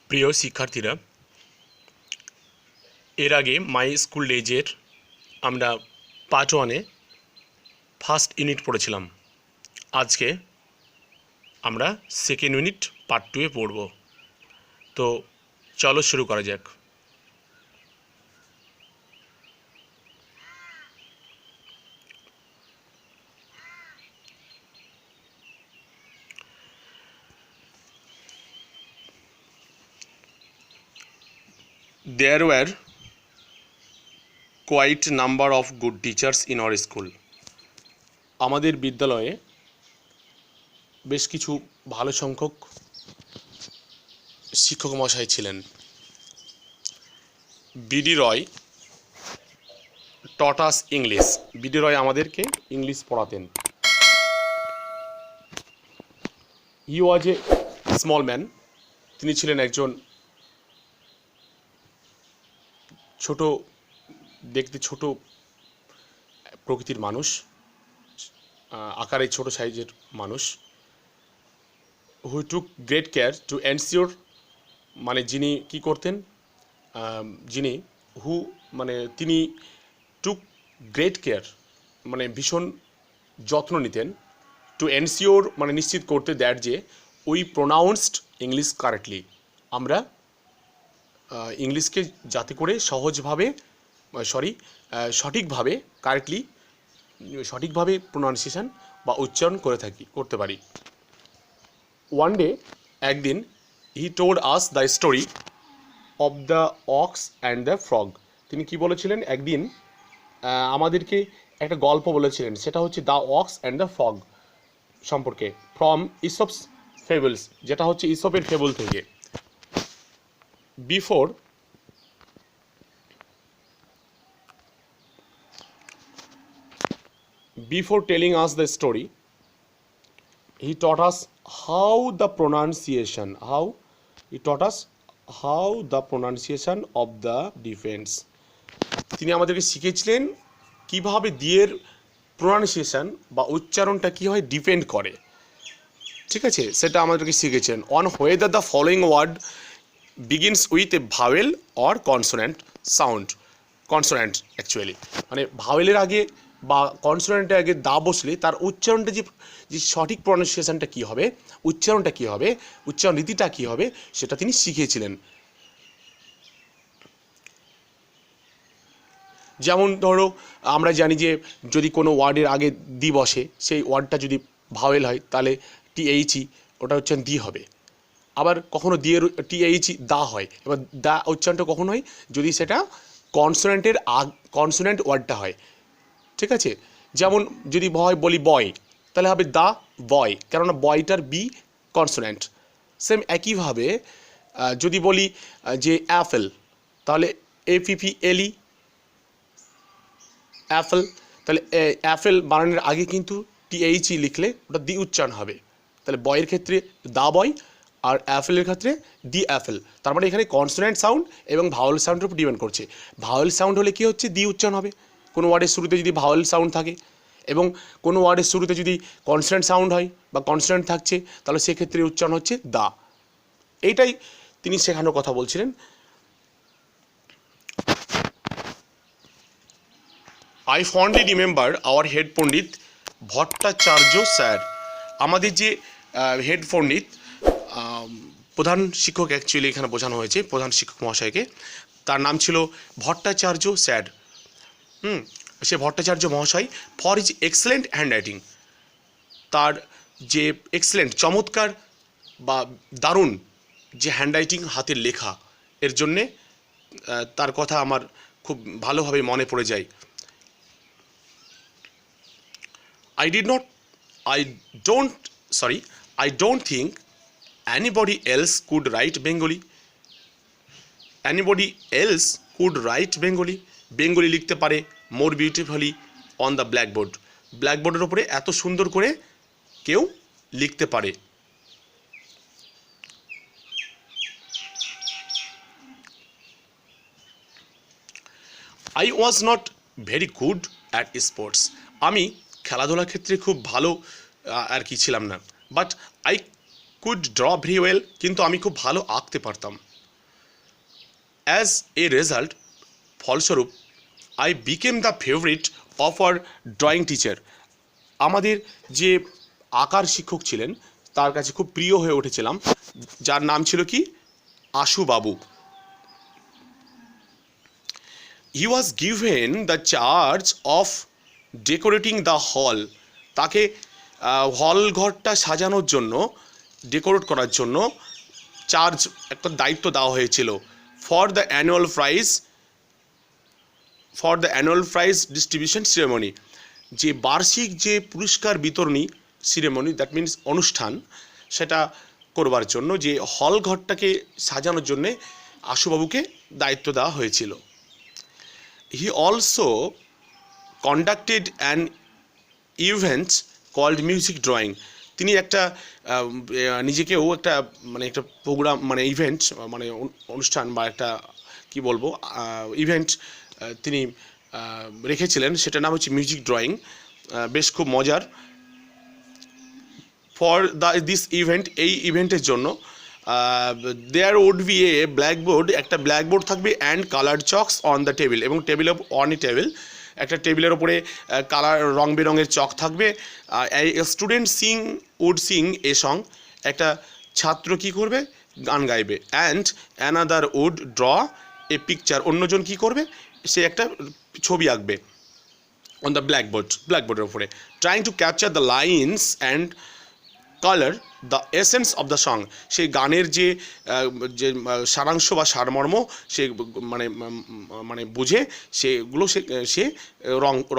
প্রিয় শিক্ষার্থীরা, এর আগে মাই স্কুল ডেজের আমরা পার্ট 1-এ ফার্স্ট ইউনিট পড়েছিলাম। আজকে আমরা সেকেন্ড ইউনিট পার্ট 2-এ পড়ব। তো চলো শুরু করা যাক। There were quite number of good teachers in our school. আমাদের বিদ্যালয়ে বেশ কিছু ভালো সংখ্যক শিক্ষক মশাই ছিলেন। বিডি রয় taught us English. বিডি রয় আমাদেরকে ইংলিশ পড়াতেন। He was a small man. তিনি ছিলেন একজন ছোট, দেখতে ছোট প্রকৃতির মানুষ, আকারে ছোট সাইজের মানুষ। হু টুক গ্রেট কেয়ার টু এনশিওর, মানে যিনি কি করতেন, যিনি হু মানে তিনি টুক গ্রেট কেয়ার মানে ভীষণ যত্ন নিতেন, টু এনশিওর মানে নিশ্চিত করতে, দ্যাট যে উই প্রোনাউন্সড ইংলিশ কারেক্টলি, আমরা ইংলিশকে যাতে করে সঠিকভাবে কারেক্টলি সঠিকভাবে প্রোনাউন্সিয়েশন বা উচ্চারণ করতে পারি। ওয়ান ডে, একদিন, he told us the story of the ox and the frog. তিনি কি বলেছিলেন, একদিন আমাদেরকে একটা গল্প বলেছিলেন, সেটা হচ্ছে the ox and the frog সম্পর্কে, ফ্রম ইসপস ফেবলস, যেটা হচ্ছে ইসপের ফেবল থেকে। Before telling us the story, he taught us how the pronunciation of the defense. তিনি আমাদেরকে শিখিয়েছিলেন কিভাবে দিয়ের প্রোনাউন্সিয়েশন বা উচ্চারণটা কী হয় ডিপেন্ড করে, ঠিক আছে, সেটা আমাদেরকে শিখিয়েছেন। On whether the following word begins with a vowel or consonant sound. Consonant actually মানে ভাওয়েলের আগে বা কনসোনেন্টের আগে দা বসলে তার উচ্চারণটা যে সঠিক প্রনাউন্সিয়েশনটা কী হবে, উচ্চারণটা কী হবে, উচ্চারণ রীতিটা কী হবে, সেটা তিনি শিখিয়েছিলেন। যেমন ধরো, আমরা জানি যে যদি কোনো ওয়ার্ডের আগে দি বসে, সেই ওয়ার্ডটা যদি ভাওয়েল হয় তাহলে টিএইচই, ওটা হচ্ছে দি হবে। আবার কখনো দিয়ের টিএইচই দা হয়। এবার দা উচ্চারণটা কখন হয়, যদি সেটা কনসোনেন্ট ওয়ার্ডটা হয়, ঠিক আছে। যেমন যদি বলি বয়, তাহলে হবে দা বয়, কেননা বয়টার বি কনসোনেন্ট। সেম একইভাবে যদি বলি যে অ্যাপেল, তাহলে APPLE অ্যাপেল, তাহলে অ্যাপেল বানানোর আগে কিন্তু টিএইচই লিখলে ওটা দি উচ্চারণ হবে। তাহলে বয়ের ক্ষেত্রে দা বয়, আর অ্যাপেলের ক্ষেত্রে দি অ্যাপেল। তার মানে এখানে কনসোনেন্ট সাউন্ড এবং ভাওয়েল সাউন্ডের উপর ডিপেন্ড করছে। ভাওয়েল সাউন্ড হলে কি হচ্ছে, দি উচ্চারণ হবে কোনো ওয়ার্ডের শুরুতে যদি ভাওয়েল সাউন্ড থাকে, এবং কোনো ওয়ার্ডের শুরুতে যদি কনসোনেন্ট সাউন্ড হয় বা কনসোনেন্ট থাকছে, তাহলে সেক্ষেত্রে উচ্চারণ হচ্ছে দা। এইটাই তিনি শেখানোর কথা বলছিলেন। I fondly remember our head Pandit Bhattacharya sir. আমাদের যে হেড পণ্ডিত, প্রধান শিক্ষক অ্যাকচুয়ালি এখানে বোঝানো হয়েছে, প্রধান শিক্ষক মহাশয়কে, তার নাম ছিল ভট্টাচার্য স্যার। সে ভট্টাচার্য মহাশয়, for his excellent hand writing, তার যে এক্সেলেন্ট চমৎকার বা দারুণ যে হ্যান্ড রাইটিং, হাতের লেখা, এর জন্যে তার কথা আমার খুব ভালোভাবে মনে পড়ে যায়। I don't think anybody else could write Bengali. Bengali লিখতে পারে মোর বিউটিফুলি অন দ্য ব্ল্যাকবোর্ড। ব্ল্যাকবোর্ডের ওপরে এত সুন্দর করে কেউ লিখতে পারে। I was not very good at sports. আমি খেলাধুলার ক্ষেত্রে খুব ভালো আর কি ছিলাম না। But I could draw very well, কিন্তু আমি খুব ভালো আঁকতে পারতাম। অ্যাজ এ রেজাল্ট, ফলস্বরূপ, I became the favourite of our drawing teacher. আমাদের যে আঁকার শিক্ষক ছিলেন তার কাছে খুব প্রিয় হয়ে উঠেছিলাম, যার নাম ছিল কি, Ashu Babu. He was given the charge of decorating the hall. তাকে হল ঘরটা সাজানোর জন্য, ডেকোরেট করার জন্য চার্জ, একটা দায়িত্ব দেওয়া হয়েছিল। For the annual prize distribution সিরেমনি, যে বার্ষিক যে পুরস্কার বিতরণী সিরেমনি, দ্যাট মিনস অনুষ্ঠান, সেটা করবার জন্য যে হল ঘরটাকে সাজানোর জন্যে আশুবাবুকে দায়িত্ব দেওয়া হয়েছিল। He also conducted an event called music drawing. তিনি একটা নিজেকেও একটা মানে একটা প্রোগ্রাম, মানে ইভেন্ট, মানে অনুষ্ঠান বা একটা কি বলবো ইভেন্ট তিনি রেখেছিলেন, সেটার নাম হচ্ছে মিউজিক ড্রয়িং। বেশ খুব মজার। ফর দিস ইভেন্ট, এই ইভেন্টের জন্য there would be a blackboard, একটা ব্ল্যাকবোর্ড থাকবে, and colour chalks on the table, এবং একটা টেবিলের ওপরে কালার, রং বেরঙের চক থাকবে। Student would sing a song, একটা ছাত্র কি করবে, গান গাইবে। And another would draw a picture, অন্যজন কি করবে, সে একটা ছবি আঁকবে অন দ্য ব্ল্যাকবোর্ডের উপরে। Trying to capture the lines and colour the essence of the song, সেই গানের যে সারাংশ বা সারমর্ম, সে মানে বুঝে সেগুলো সে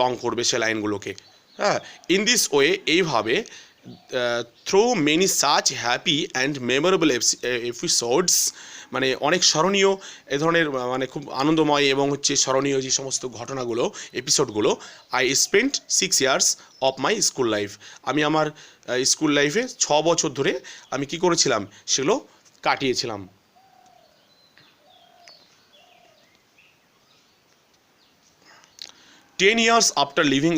রং করবে সে লাইনগুলোকে। হ্যাঁ, ইন দিস ওয়ে, এইভাবে, through many such happy and memorable episodes, মানে অনেক স্মরণীয় এ ধরনের মানে খুব আনন্দময় এবং হচ্ছে স্মরণীয় যে সমস্ত ঘটনাগুলো, এপিসোডগুলো, I spent 6 years of my school life, আমি আমার স্কুল লাইফে 6 বছর ধরে আমি কি করেছিলাম, সেগুলো কাটিয়েছিলাম। Ten years after leaving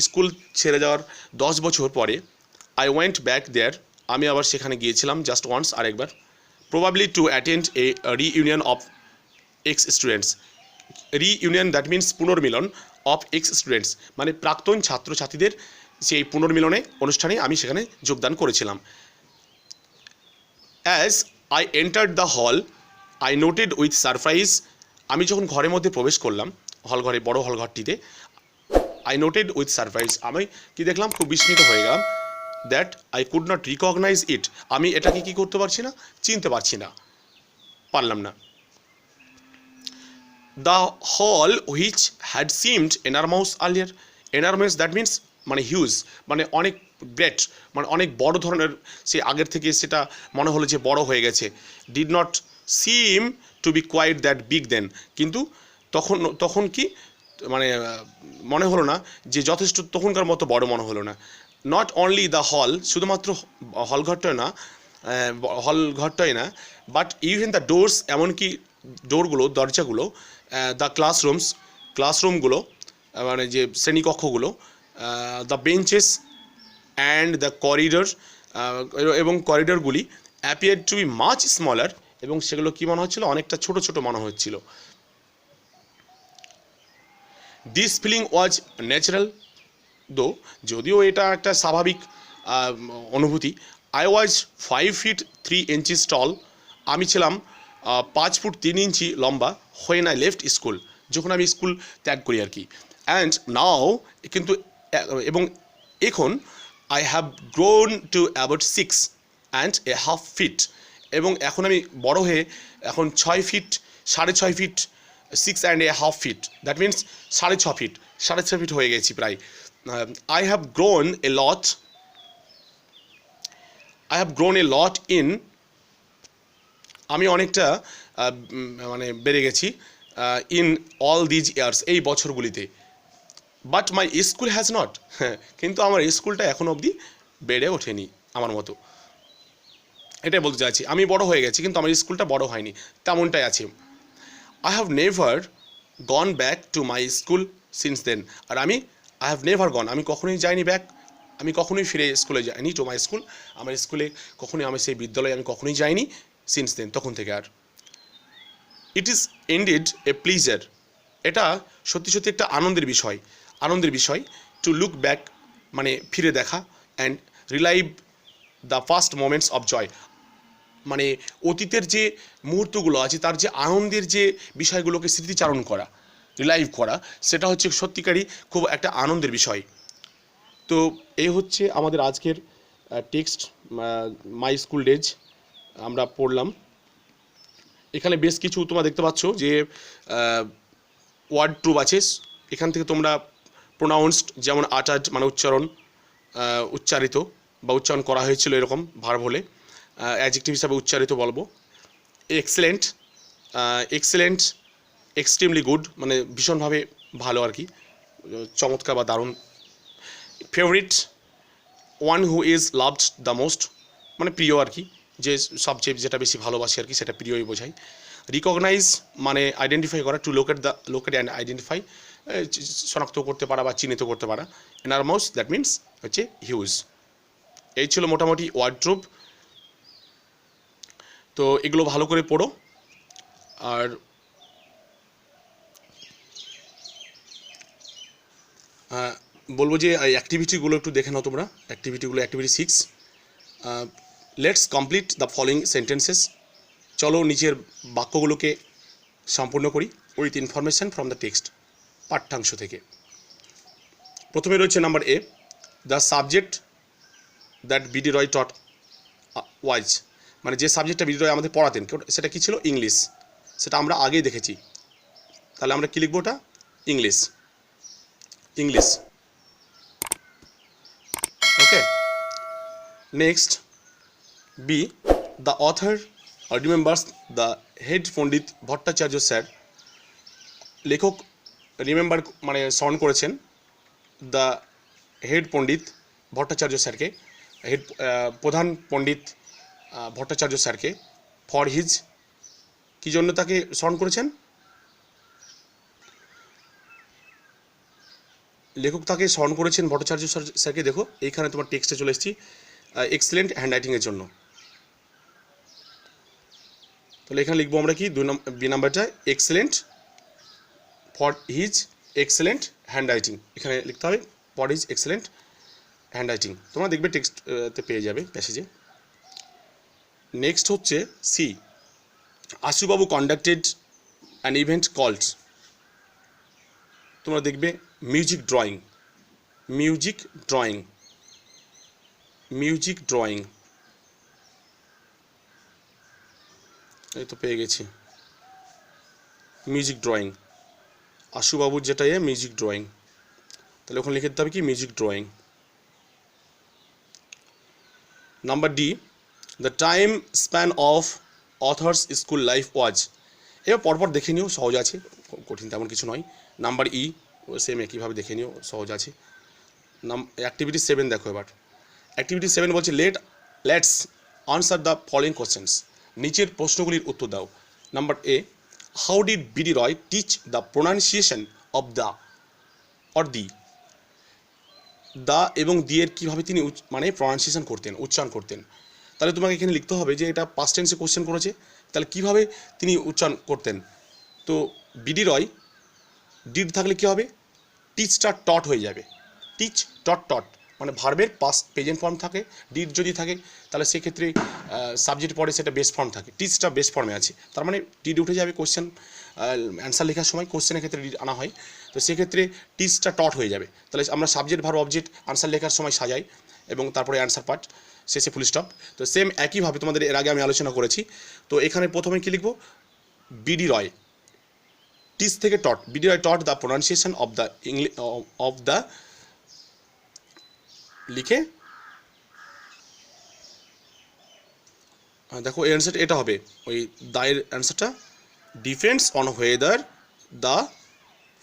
school ছেড়ে যাওয়ার 10 বছর পরে, আই ওয়েন্ট ব্যাক দেয়ার, আমি আবার সেখানে গিয়েছিলাম, জাস্ট ওয়ান্স, আরেকবার। Probably to attend a reunion of ex students. Reunion, that means পুনর্মিলন, অফ এক্স স্টুডেন্টস, মানে প্রাক্তন ছাত্রছাত্রীদের সেই পুনর্মিলনে অনুষ্ঠানে আমি সেখানে যোগদান করেছিলাম। As I entered the hall, I noted with surprise, আমি যখন ঘরের মধ্যে প্রবেশ করলাম, হল ঘরে, বড় হল ঘরটিতে, আই নোটেড উইথ সারপ্রাইজ, আমি কি দেখলাম, খুব বিস্মিত হয়ে গেলাম। That I could not recognise it, আমি এটাকে কি করতে পারছি না, চিনতে পারলাম না। The hall which had seemed enormous earlier, enormous that means মানে হিউজ, মানে অনেক গ্রেট, মানে অনেক বড় ধরনের, সে আগের থেকে সেটা মনে হলো যে বড় হয়ে গেছে। Did not seem to be quite that big then, কিন্তু তখন কি মানে মনে হলো না যে যথেষ্ট তখনকার মতো বড় মনে হলো না। নট অনলি দ্য হল, শুধুমাত্র হল ঘরটাই না, বাট ইভেন দ্য ডোরস, এমনকি ডোরগুলো, দরজাগুলো, দ্য ক্লাসরুমগুলো, মানে যে শ্রেণীকক্ষগুলো, the benches and the corridor, এবং করিডরগুলি appear to be much smaller, এবং সেগুলো কী মনে হচ্ছিল, অনেকটা ছোট ছোট মনে হচ্ছিল। দিস ফিলিং ওয়াজ ন্যাচারাল দো, যদিও এটা একটা স্বাভাবিক অনুভূতি। আই ওয়াজ 5 feet 3 inches টল, আমি ছিলাম 5 ফুট 3 ইঞ্চি লম্বা। হোয়েন আই লেফট স্কুল, যখন আমি স্কুল ত্যাগ করি আর কি। অ্যান্ড নাও, কিন্তু এবং এখন, I have grown to about 6.5 feet, এবং এখন আমি বড় হয়ে এখন 6 feet, 6.5 feet, 6.5 feet, that means 6.5 feet, 6.5 feet হয়ে গেছি প্রায়। I have grown a lot in, আমি অনেকটা মানে বেড়ে গেছি ইন অল দিজ ইয়ার্স, এই বছরগুলিতে। But my school has not, কিন্তু আমার স্কুলটা এখনও অবধি বেড়ে ওঠেনি আমার মতো, এটাই বলতে চাইছি। আমি বড় হয়ে গেছি কিন্তু আমার স্কুলটা বড় হয়নি, তেমনটাই আছে। I have never gone back to my school since then, R I have never gone, আমি কখনোই যাইনি ব্যাক, আমি কখনোই ফিরে স্কুলে যাইনি, টু মাই স্কুল, আমার স্কুলে কখনোই, আমার সেই বিদ্যালয়ে আমি কখনোই যাইনি, সিন্স দেন, তখন থেকে আর। It is indeed a pleasure, এটা সত্যি সত্যি একটা আনন্দের বিষয় টু লুক ব্যাক, মানে ফিরে দেখা, and relive the first moments of joy, মানে অতীতের যে মুহূর্তগুলো আছে তার যে আনন্দের যে বিষয়গুলোকে স্মৃতিচারণ করা, রিলাইভ করা, সেটা হচ্ছে সত্যিকারই খুব একটা আনন্দের বিষয়। তো এই হচ্ছে আমাদের আজকের টেক্সট, মাই স্কুল ডেজ আমরা পড়লাম। এখানে বেশ কিছু তোমরা দেখতে পাচ্ছ যে ওয়ার্ড ট্রুপ আছে, এখান থেকে তোমরা প্রোনাউন্সড যেমন আটার্ড মানে উচ্চারিত বা উচ্চারণ করা হয়েছিল এরকম ভার্ব হলে অ্যাডজেক্টিভ হিসাবে উচ্চারিত বলবো। এক্সেলেন্ট, এক্সট্রিমলি গুড মানে ভীষণভাবে ভালো আর কি, চমৎকার বা দারুণ। Favourite, one who is loved the most মানে প্রিয় আর কি, যে সবচেয়ে যেটা বেশি ভালোবাসি আর কি, সেটা প্রিয়ই বোঝায়। রিকগনাইজ মানে আইডেন্টিফাই করা, টু লোকেট অ্যান্ড আইডেন্টিফাই শনাক্ত করতে পারা বা চিহ্নিত করতে পারা। এনারমাউস দ্যাট মিনস হচ্ছে হিউজ। এই ছিল মোটামুটি ওয়ার্ড্রোব। তো এগুলো ভালো করে পড়ো। আর বলবো যে এই অ্যাক্টিভিটিগুলো একটু দেখে নাও তোমরা। Activity 6, let's complete the following sentences. চলো নিচের বাক্যগুলোকে সম্পূর্ণ করি with information from the text, পাঠ্যাংশ থেকে। প্রথমে রয়েছে number A, the subject that B D Roy taught was, মানে যে সাবজেক্টটা বিডি রয় আমাদের পড়াতেন সেটা কী ছিল? ইংলিশ। সেটা আমরা আগেই দেখেছি। তাহলে আমরা কী লিখবো? ওটা English. Okay. Next B, the author remembers the head Pandit Bhattacharya sir, লেখক রিমেম্বার মানে স্মরণ করেছেন দ্য হেড পণ্ডিত ভট্টাচার্য স্যারকে, প্রধান পণ্ডিত ভট্টাচার্য স্যারকে, ফর হিজ, কী জন্য তাকে স্মরণ করেছেন? লেখক তাকে স্মরণ করেছেন ভট্টাচার্য স্যারকে, দেখো এইখানে তোমার টেক্সটে চলে এসেছি, এক্সেলেন্ট হ্যান্ডরাইটিংয়ের জন্য। তাহলে এখানে লিখবো আমরা কি বি নাম্বারটা, excellent for his excellent handwriting, এখানে লিখতে হবে ফর হিজ এক্সেলেন্ট হ্যান্ডরাইটিং, তোমরা দেখবে টেক্সটতে পেয়ে যাবে প্যাসেজে। নেক্সট হচ্ছে C, Ashubabu conducted an event called, তোমরা দেখবে মিউজিক ড্রয়িং, এই তো পেয়ে গেছি, মিউজিক ড্রয়িং, আশুবাবুর যেটা মিউজিক ড্রয়িং, তাহলে ওখানে লিখে দিতে হবে কি music drawing. Number D, the time span of author's school life was, এবার পরপর দেখে নিও, সহজ আছে, কঠিন তেমন কিছু নয়। নাম্বার ই, সেম একইভাবে দেখে নিও, সহজ আছে। অ্যাক্টিভিটি 7 দেখো এবার। অ্যাক্টিভিটি 7 বলছে let's answer the following questions, নিচের প্রশ্নগুলির উত্তর দাও। Number A, how did B D Roy teach the pronunciation of the or the, the এবং দি এর কীভাবে তিনি মানে প্রোনাউন্সিয়েশন করতেন, উচ্চারণ করতেন। তাহলে তোমাকে এখানে লিখতে হবে যে এটা পাস্ট টেন্সে কোশ্চেন করেছে, তাহলে কীভাবে তিনি উচ্চারণ করতেন। তো বিডি রয়, ডিড থাকলে কী হবে? টিচটা টট হয়ে যাবে, টিচ টট মানে ভার্বের পাস্ট প্রেজেন্ট ফর্ম থাকে, ডিড যদি থাকে তাহলে সেক্ষেত্রে সাবজেক্ট পরে সেটা বেস ফর্ম থাকে, টিচটা বেস ফর্মে আছে, তার মানে ডিড উঠে যাবে কোশ্চেন অ্যান্সার লেখার সময়, কোশ্চেনের ক্ষেত্রে ডিড আনা হয়, তো সেক্ষেত্রে টিচটা টট হয়ে যাবে। তাহলে আমরা সাবজেক্ট ভার্ব অবজেক্ট আনসার লেখার সময় সাজাই এবং তারপরে অ্যান্সার পার্ট শেষে ফুল স্টপ। তো সেম একইভাবে তোমাদের এর আগে আমি আলোচনা করেছি। তো এখানে প্রথমে কী লিখবো? বিডি রয় টিচ থেকে taught, B D Roy taught the pronunciation of the লিখে দেখো এই অ্যান্সারটা এটা হবে, ওই দায়ের অ্যান্সারটা depends on whether the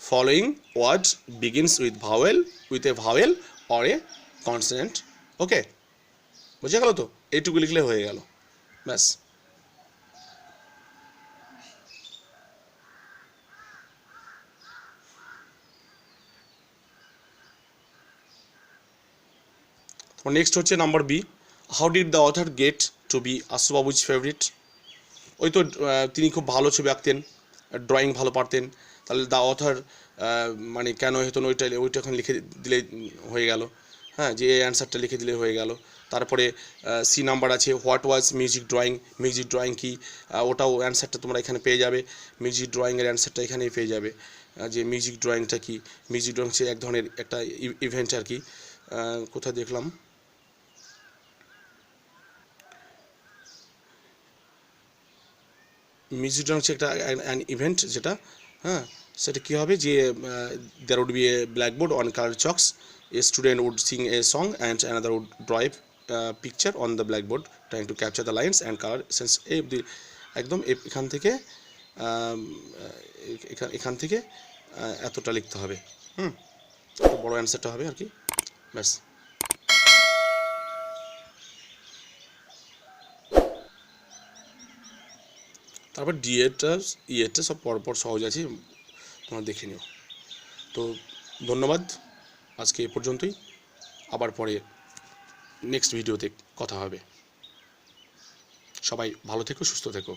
following word begins with a vowel or a consonant. Okay, বুঝে গেল? তো এইটুকু লিখলে হয়ে গেল, ব্যাস। নেক্সট হচ্ছে number B, how did the author get to be আশুবাবুজ ফেভারিট, ওই তো তিনি খুব ভালো ছবি আঁকতেন, ড্রয়িং ভালো পারতেন তাহলে দ্য অথর মানে কেন হতো না ওইটা ওখানে লিখে দিলে হয়ে গেল। হ্যাঁ, যে এই অ্যান্সারটা লিখে দিলে হয়ে গেল। তারপরে সি নাম্বার আছে হোয়াট ওয়াজ মিউজিক ড্রয়িং কি, ওটাও অ্যান্সারটা তোমরা এখানে পেয়ে যাবে। মিউজিক ড্রয়িংয়ের অ্যান্সারটা এখানেই পেয়ে যাবে, যে মিউজিক ড্রয়িংটা কি। মিউজিক ড্রয়িং হচ্ছে এক ধরনের একটা ইভেন্ট আর কি। কোথায় দেখলাম, মিউজিক ড্রয়িং হচ্ছে একটা অ্যান ইভেন্ট যেটা, হ্যাঁ, সেটা কী হবে যে there would be a blackboard on colour chalks, a student would sing a song and another would draw a picture on the blackboard trying to capture the lines and colour sense. একদম এখান থেকে এখান থেকে এতটা লিখতে হবে। একটু বড় অ্যান্সারটা হবে আর কি, ব্যাস। তারপর ইয়েটা সব পরপর সহজ আছে, তোমরা দেখে নিও। তো ধন্যবাদ, আজকে এ পর্যন্তই। আবার পরে নেক্সট ভিডিওতে কথা হবে। সবাই ভালো থেকো, সুস্থ থেকো।